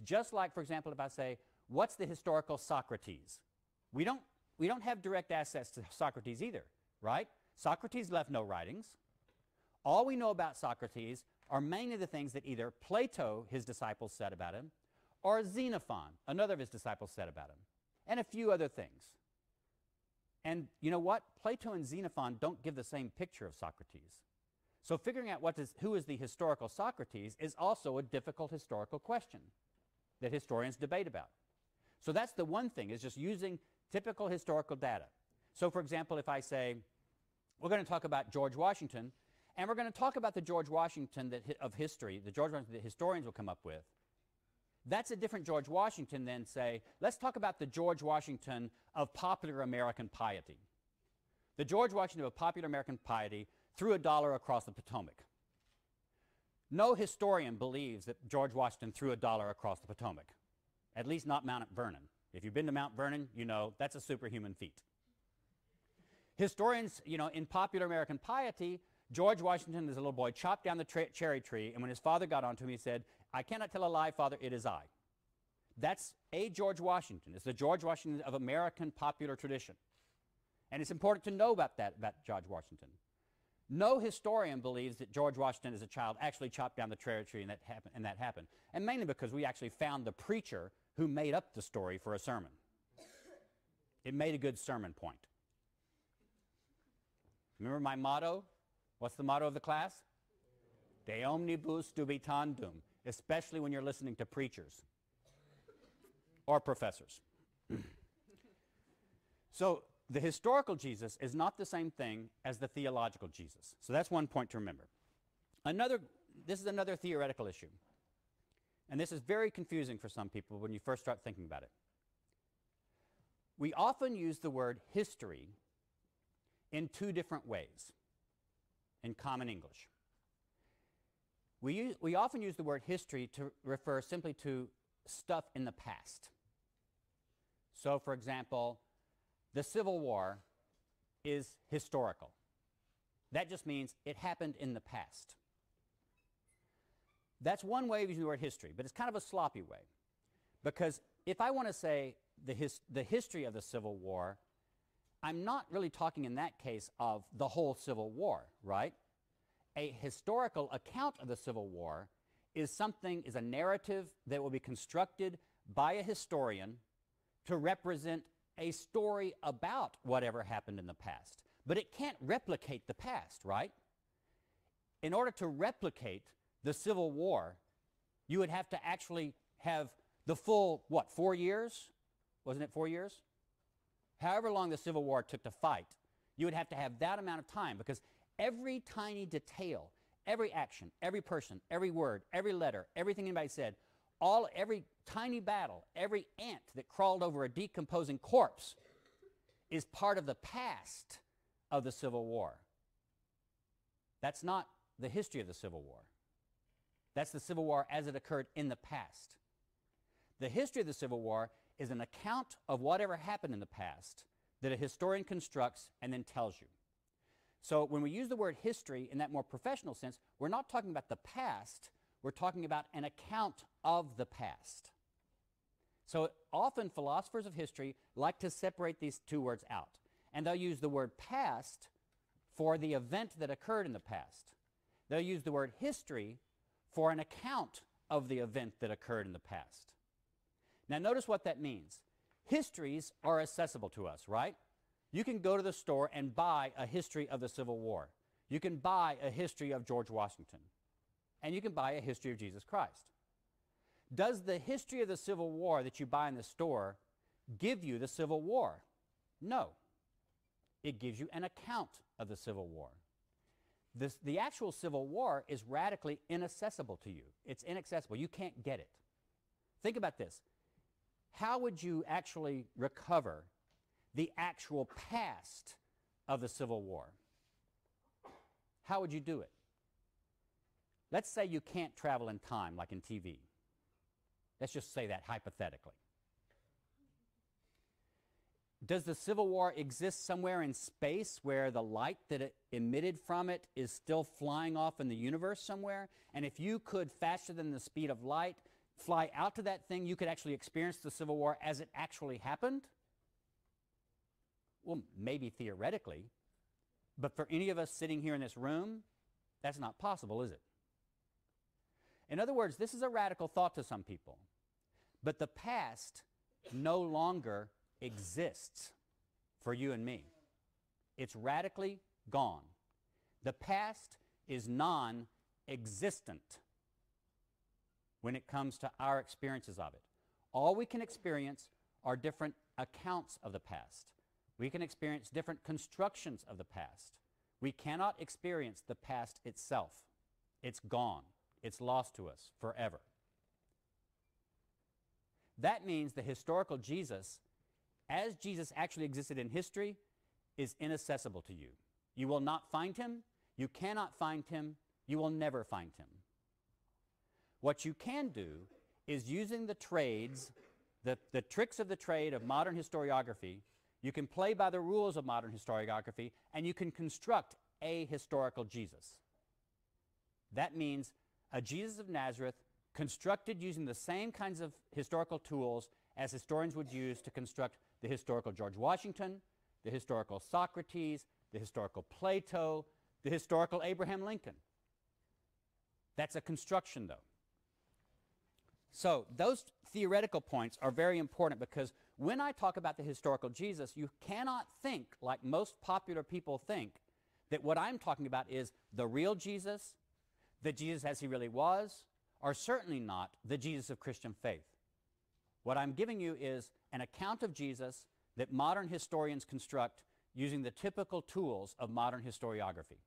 Just like, for example, if I say, what's the historical Socrates? We don't have direct access to Socrates either, right? Socrates left no writings. All we know about Socrates are mainly the things that either Plato, his disciples, said about him, or Xenophon, another of his disciples, said about him, and a few other things. And you know what? Plato and Xenophon don't give the same picture of Socrates. So figuring out who is the historical Socrates is also a difficult historical question that historians debate about. So that's the one thing, is just using typical historical data. So for example, if I say, we're going to talk about George Washington, and we're going to talk about the George Washington of history, the George Washington that historians will come up with, that's a different George Washington than, say, let's talk about the George Washington of popular American piety. The George Washington of popular American piety threw $1 across the Potomac. No historian believes that George Washington threw $1 across the Potomac, at least not Mount Vernon. If you've been to Mount Vernon, you know that's a superhuman feat. Historians, in popular American piety, George Washington, as a little boy, chopped down the cherry tree, and when his father got onto him, he said, "I cannot tell a lie, Father, it is I." That's a George Washington. It's the George Washington of American popular tradition. And it's important to know about that, about George Washington. No historian believes that George Washington as a child actually chopped down the cherry tree and that happened. And mainly because we actually found the preacher who made up the story for a sermon. It made a good sermon point. Remember my motto? What's the motto of the class? De omnibus dubitandum, especially when you're listening to preachers or professors. So the historical Jesus is not the same thing as the theological Jesus. So that's one point to remember. This is another theoretical issue. And this is very confusing for some people when you first start thinking about it. We often use the word history in two different ways in common English. We often use the word history to refer simply to stuff in the past. So, for example, the Civil War is historical. That just means it happened in the past. That's one way of using the word history, but it's kind of a sloppy way. Because if I want to say the history of the Civil War, I'm not really talking in that case of the whole Civil War, right? A historical account of the Civil War is a narrative that will be constructed by a historian to represent a story about whatever happened in the past. But it can't replicate the past, right? In order to replicate the Civil War, you would have to actually have the full, 4 years? Wasn't it 4 years? However long the Civil War took to fight, you would have to have that amount of time, because every tiny detail, every action, every person, every word, every letter, everything anybody said, every tiny battle, every ant that crawled over a decomposing corpse is part of the past of the Civil War. That's not the history of the Civil War. That's the Civil War as it occurred in the past. The history of the Civil War is an account of whatever happened in the past that a historian constructs and then tells you. So when we use the word history in that more professional sense, we're not talking about the past, we're talking about an account of the past. So often philosophers of history like to separate these two words out, and they'll use the word past for the event that occurred in the past. They'll use the word history for an account of the event that occurred in the past. Now notice what that means. Histories are accessible to us, right? You can go to the store and buy a history of the Civil War. You can buy a history of George Washington. And you can buy a history of Jesus Christ. Does the history of the Civil War that you buy in the store give you the Civil War? No. It gives you an account of the Civil War. The actual Civil War is radically inaccessible to you. It's inaccessible. You can't get it. Think about this. How would you actually recover the actual past of the Civil War? How would you do it? Let's say you can't travel in time like in TV. Let's just say that hypothetically. Does the Civil War exist somewhere in space where the light that it emitted from it is still flying off in the universe somewhere? And if you could, faster than the speed of light, fly out to that thing, you could actually experience the Civil War as it actually happened? Well, maybe theoretically, but for any of us sitting here in this room, that's not possible, is it? In other words, this is a radical thought to some people, but the past no longer exists for you and me. It's radically gone. The past is non-existent when it comes to our experiences of it. All we can experience are different accounts of the past. We can experience different constructions of the past. We cannot experience the past itself. It's gone. It's lost to us forever. That means the historical Jesus, as Jesus actually existed in history, is inaccessible to you. You will not find him. You cannot find him. You will never find him. What you can do is using the trades, the tricks of the trade of modern historiography, you can play by the rules of modern historiography, and you can construct a historical Jesus. That means a Jesus of Nazareth constructed using the same kinds of historical tools as historians would use to construct the historical George Washington, the historical Socrates, the historical Plato, the historical Abraham Lincoln. That's a construction, though. So those theoretical points are very important because when I talk about the historical Jesus, you cannot think, like most popular people think, that what I'm talking about is the real Jesus, the Jesus as he really was, or certainly not the Jesus of Christian faith. What I'm giving you is an account of Jesus that modern historians construct using the typical tools of modern historiography.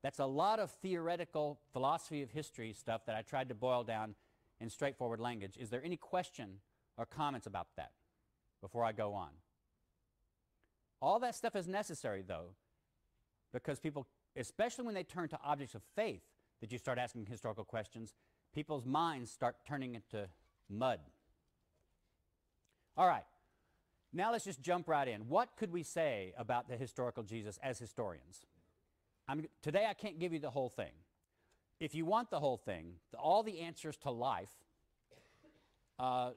That's a lot of theoretical philosophy of history stuff that I tried to boil down in straightforward language. Is there any question or comments about that before I go on? All that stuff is necessary, though, because people, especially when they turn to objects of faith, that you start asking historical questions, people's minds start turning into mud. All right, now let's just jump right in. What could we say about the historical Jesus as historians? Today I can't give you the whole thing. If you want the whole thing, all the answers to life, well,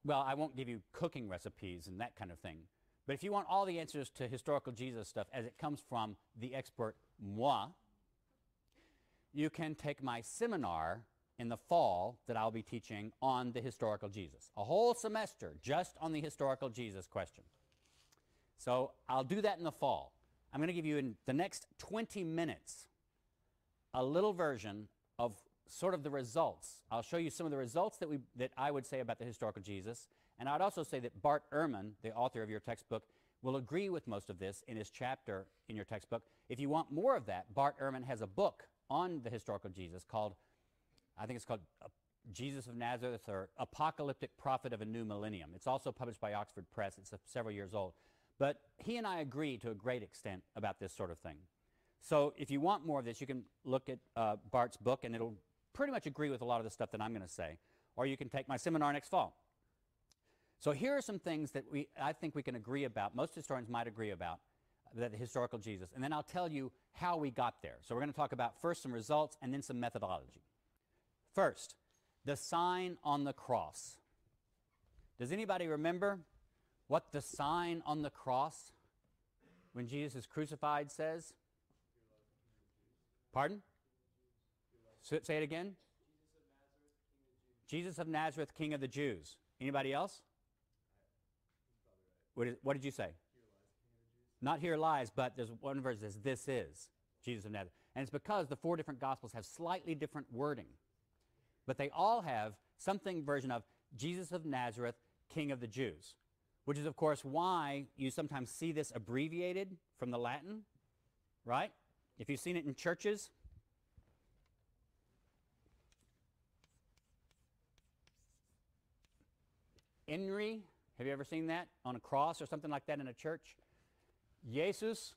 I won't give you cooking recipes and that kind of thing, but if you want all the answers to historical Jesus stuff as it comes from the expert moi, you can take my seminar in the fall that I'll be teaching on the historical Jesus. A whole semester just on the historical Jesus question. So I'll do that in the fall. I'm going to give you in the next 20 minutes a little version of sort of the results. I'll show you some of the results that I would say about the historical Jesus, and I'd also say that Bart Ehrman, the author of your textbook, will agree with most of this in his chapter in your textbook. If you want more of that, Bart Ehrman has a book on the historical Jesus called, I think it's called Jesus of Nazareth or Apocalyptic Prophet of a New Millennium. It's also published by Oxford Press. It's several years old. But he and I agree to a great extent about this sort of thing. So if you want more of this, you can look at Bart's book, and it'll pretty much agree with a lot of the stuff that I'm going to say. Or you can take my seminar next fall. So here are some things that I think we can agree about, most historians might agree about, the historical Jesus. And then I'll tell you how we got there. So we're going to talk about first some results and then some methodology. First, the sign on the cross. Does anybody remember what the sign on the cross when Jesus is crucified says? Pardon? Say it again. Jesus of Nazareth, King of the Jews. Anybody else? What did you say? Not here lies, but there's one verse that says, this is Jesus of Nazareth. And it's because the four different Gospels have slightly different wording. But they all have something version of Jesus of Nazareth, King of the Jews, which is, of course, why you sometimes see this abbreviated from the Latin, right? If you've seen it in churches, Henry, have you ever seen that on a cross or something like that in a church? Jesus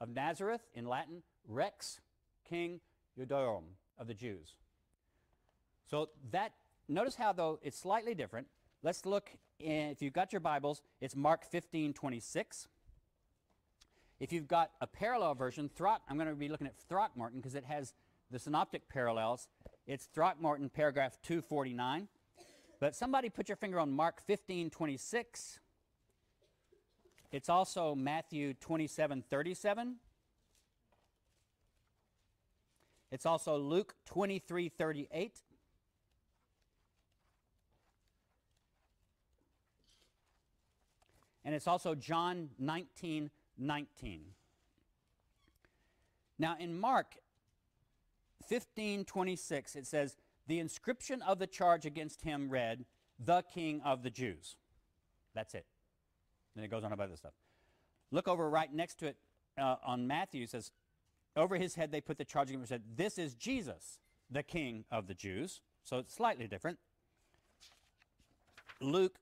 of Nazareth in Latin, Rex, King Judaeorum of the Jews. So that, notice how though it's slightly different. Let's look, if you've got your Bibles, it's Mark 15:26. If you've got a parallel version, I'm going to be looking at Throckmorton because it has the synoptic parallels. It's Throckmorton, paragraph 249. But somebody put your finger on Mark 15:26. It's also Matthew 27:37. It's also Luke 23:38. And it's also John 19:19. Now in Mark 15:26 it says, the inscription of the charge against him read, the King of the Jews. That's it. Then it goes on about this stuff. Look over right next to it on Matthew. It says, over his head they put the charge against him and said, this is Jesus, the King of the Jews. So it's slightly different. Luke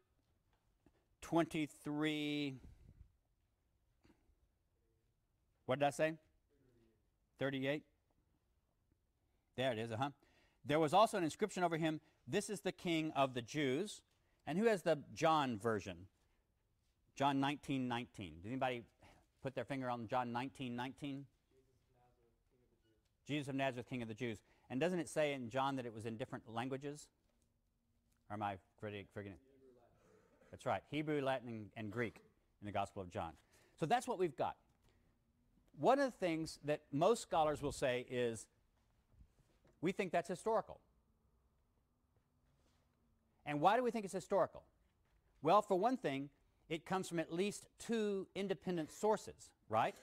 23, what did I say? 38. There it is, There was also an inscription over him, this is the King of the Jews. And who has the John version? John 19:19. Did anybody put their finger on John 19:19? Jesus of Nazareth, King of the Jews. And doesn't it say in John that it was in different languages? Or am I forgetting it? That's right, Hebrew, Latin, and Greek in the Gospel of John. So that's what we've got. One of the things that most scholars will say is, we think that's historical. And why do we think it's historical? Well, for one thing, it comes from at least two independent sources, right?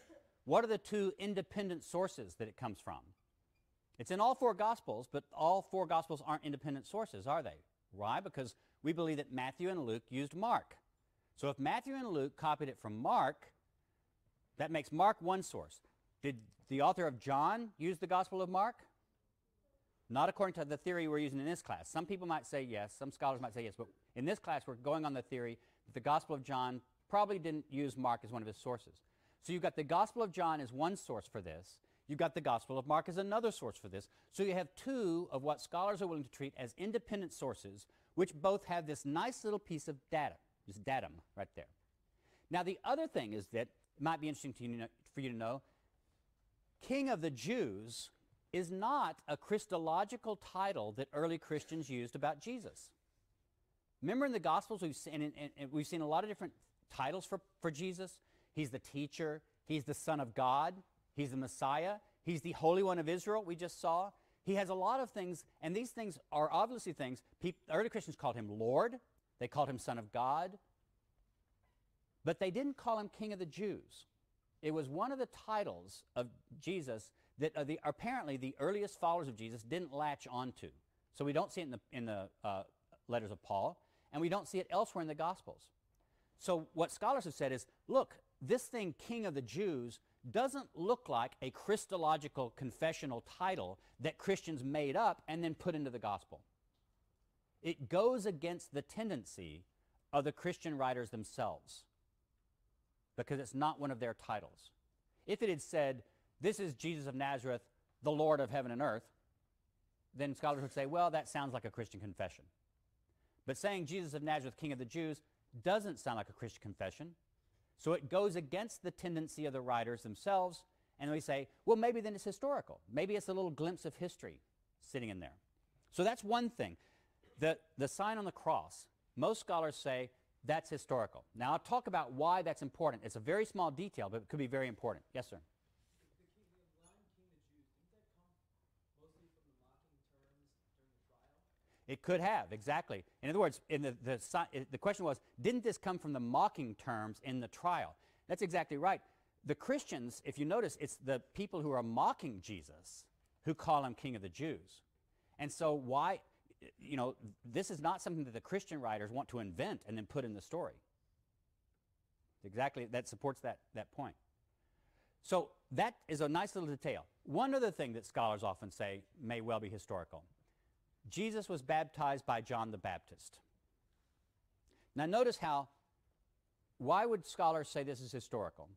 What are the two independent sources that it comes from? It's in all four Gospels, but all four Gospels aren't independent sources, are they? Why? Because we believe that Matthew and Luke used Mark. So if Matthew and Luke copied it from Mark, that makes Mark one source. Did the author of John use the Gospel of Mark? Not according to the theory we're using in this class. Some people might say yes, some scholars might say yes, but in this class we're going on the theory that the Gospel of John probably didn't use Mark as one of his sources. So you've got the Gospel of John as one source for this. You've got the Gospel of Mark as another source for this. So you have two of what scholars are willing to treat as independent sources, which both have this nice little piece of data, this datum right there. Now the other thing is that, it might be interesting to you for you to know, King of the Jews is not a Christological title that early Christians used about Jesus. Remember in the Gospels, we've seen a lot of different titles for Jesus. He's the teacher. He's the Son of God. He's the Messiah. He's the Holy One of Israel, we just saw. He has a lot of things, and these things are obviously things. Early Christians called him Lord. They called him Son of God. But they didn't call him King of the Jews. It was one of the titles of Jesus that apparently the earliest followers of Jesus didn't latch onto. So we don't see it in the letters of Paul, and we don't see it elsewhere in the Gospels. So what scholars have said is, look, this thing, King of the Jews, doesn't look like a Christological confessional title that Christians made up and then put into the Gospel. It goes against the tendency of the Christian writers themselves, because it's not one of their titles. If it had said, this is Jesus of Nazareth, the Lord of heaven and earth, then scholars would say, well, that sounds like a Christian confession. But saying Jesus of Nazareth, King of the Jews, doesn't sound like a Christian confession. So it goes against the tendency of the writers themselves, and we say, well, maybe then it's historical. Maybe it's a little glimpse of history sitting in there. So that's one thing. The sign on the cross, most scholars say that's historical. Now I'll talk about why that's important. It's a very small detail, but it could be very important. Yes, sir? It could have, exactly. In other words, the question was, didn't this come from the mocking terms in the trial? That's exactly right. The Christians, if you notice, it's the people who are mocking Jesus who call him King of the Jews. And so why, this is not something that the Christian writers want to invent and then put in the story. Exactly, that supports that point. So that is a nice little detail. One other thing that scholars often say may well be historical. Jesus was baptized by John the Baptist. Now notice why would scholars say this is historical?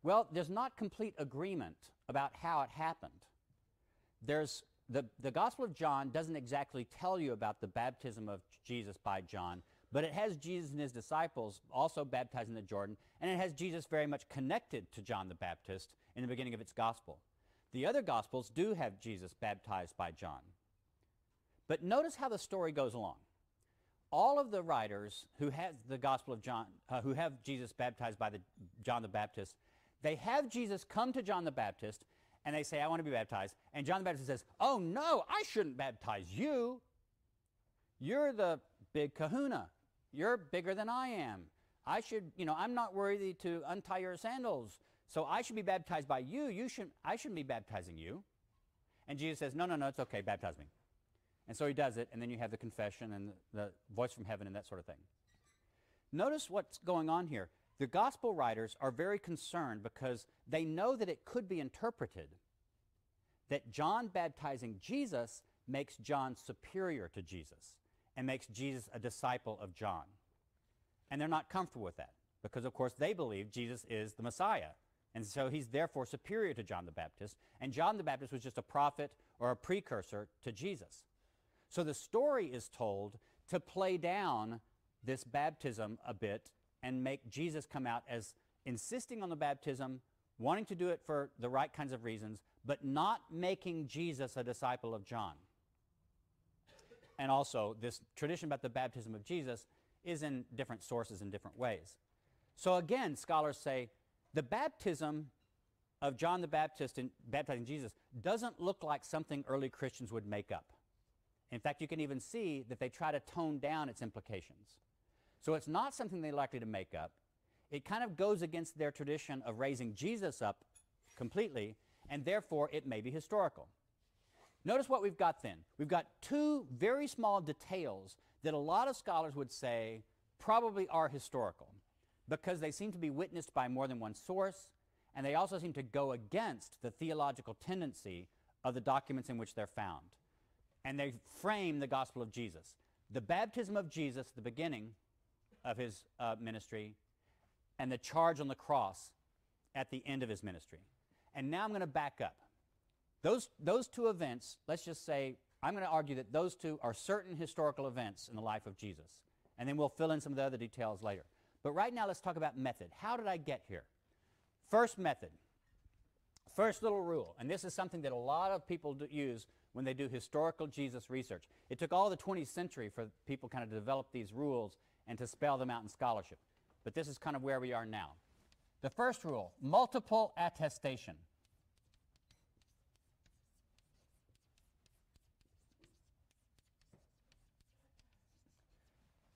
Well, there's not complete agreement about how it happened. There's the Gospel of John doesn't exactly tell you about the baptism of Jesus by John, but it has Jesus and his disciples also baptized in the Jordan, and it has Jesus very much connected to John the Baptist in the beginning of its Gospel. The other Gospels do have Jesus baptized by John. But notice how the story goes along. All of the writers who have the Gospel of John, who have Jesus baptized by John the Baptist, they have Jesus come to John the Baptist, and they say, I want to be baptized. And John the Baptist says, oh, no, I shouldn't baptize you. You're the big kahuna. You're bigger than I am. I should, I'm not worthy to untie your sandals. So I should be baptized by you. I shouldn't be baptizing you. And Jesus says, no, it's okay, baptize me. And so he does it, and then you have the confession and the voice from heaven and that sort of thing. Notice what's going on here. The gospel writers are very concerned because they know that it could be interpreted that John baptizing Jesus makes John superior to Jesus and makes Jesus a disciple of John. And they're not comfortable with that because, of course, they believe Jesus is the Messiah. And so he's therefore superior to John the Baptist. And John the Baptist was just a prophet or a precursor to Jesus. So the story is told to play down this baptism a bit and make Jesus come out as insisting on the baptism, wanting to do it for the right kinds of reasons, but not making Jesus a disciple of John. And also, this tradition about the baptism of Jesus is in different sources in different ways. So again, scholars say the baptism of John the Baptist in baptizing Jesus doesn't look like something early Christians would make up. In fact, you can even see that they try to tone down its implications. So it's not something they're likely to make up. It kind of goes against their tradition of raising Jesus up completely, and therefore it may be historical. Notice what we've got then. We've got two very small details that a lot of scholars would say probably are historical because they seem to be witnessed by more than one source, and they also seem to go against the theological tendency of the documents in which they're found. And they frame the gospel of Jesus. The baptism of Jesus, the beginning of his ministry, and the charge on the cross at the end of his ministry. And now I'm going to back up. Those two events, let's just say, I'm going to argue that those two are certain historical events in the life of Jesus. And then we'll fill in some of the other details later. But right now, let's talk about method. How did I get here? First method. First little rule. And this is something that a lot of people use when they do historical Jesus research. It took all the 20th century for people kind of to develop these rules and to spell them out in scholarship. But this is kind of where we are now. The first rule, multiple attestation.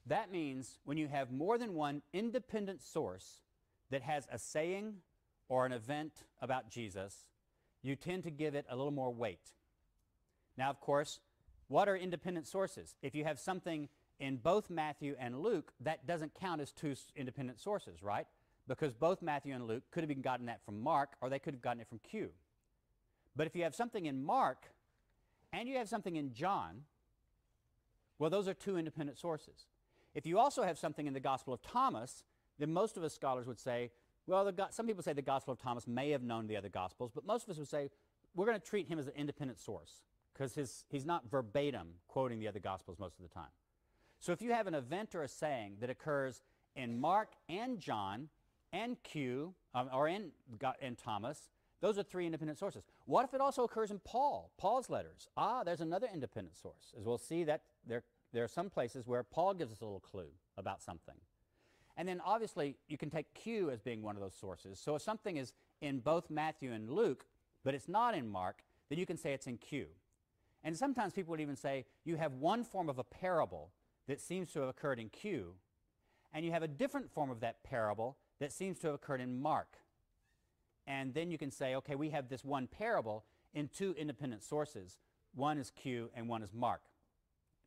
That means when you have more than one independent source that has a saying or an event about Jesus, you tend to give it a little more weight. Now, of course, what are independent sources? If you have something in both Matthew and Luke, that doesn't count as two independent sources, right? Because both Matthew and Luke could have gotten that from Mark, or they could have gotten it from Q. But if you have something in Mark and you have something in John, well, those are two independent sources. If you also have something in the Gospel of Thomas, then most of us scholars would say, well, some people say the Gospel of Thomas may have known the other Gospels, but most of us would say we're going to treat him as an independent source because he's not verbatim quoting the other Gospels most of the time. So if you have an event or a saying that occurs in Mark and John and Q, or in Thomas, those are three independent sources. What if it also occurs in Paul's letters? There's another independent source. As we'll see that there are some places where Paul gives us a little clue about something. And then obviously you can take Q as being one of those sources. So if something is in both Matthew and Luke, but it's not in Mark, then you can say it's in Q. And sometimes people would even say you have one form of a parable that seems to have occurred in Q, and you have a different form of that parable that seems to have occurred in Mark. And then you can say, okay, we have this one parable in two independent sources. One is Q and one is Mark.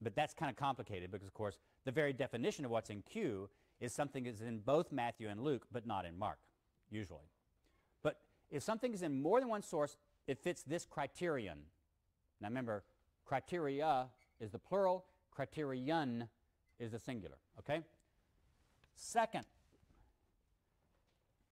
But that's kind of complicated because, of course, the very definition of what's in Q is something that's in both Matthew and Luke, but not in Mark, usually. But if something is in more than one source, it fits this criterion. Now remember, criteria is the plural, criterion is the singular, okay? Second,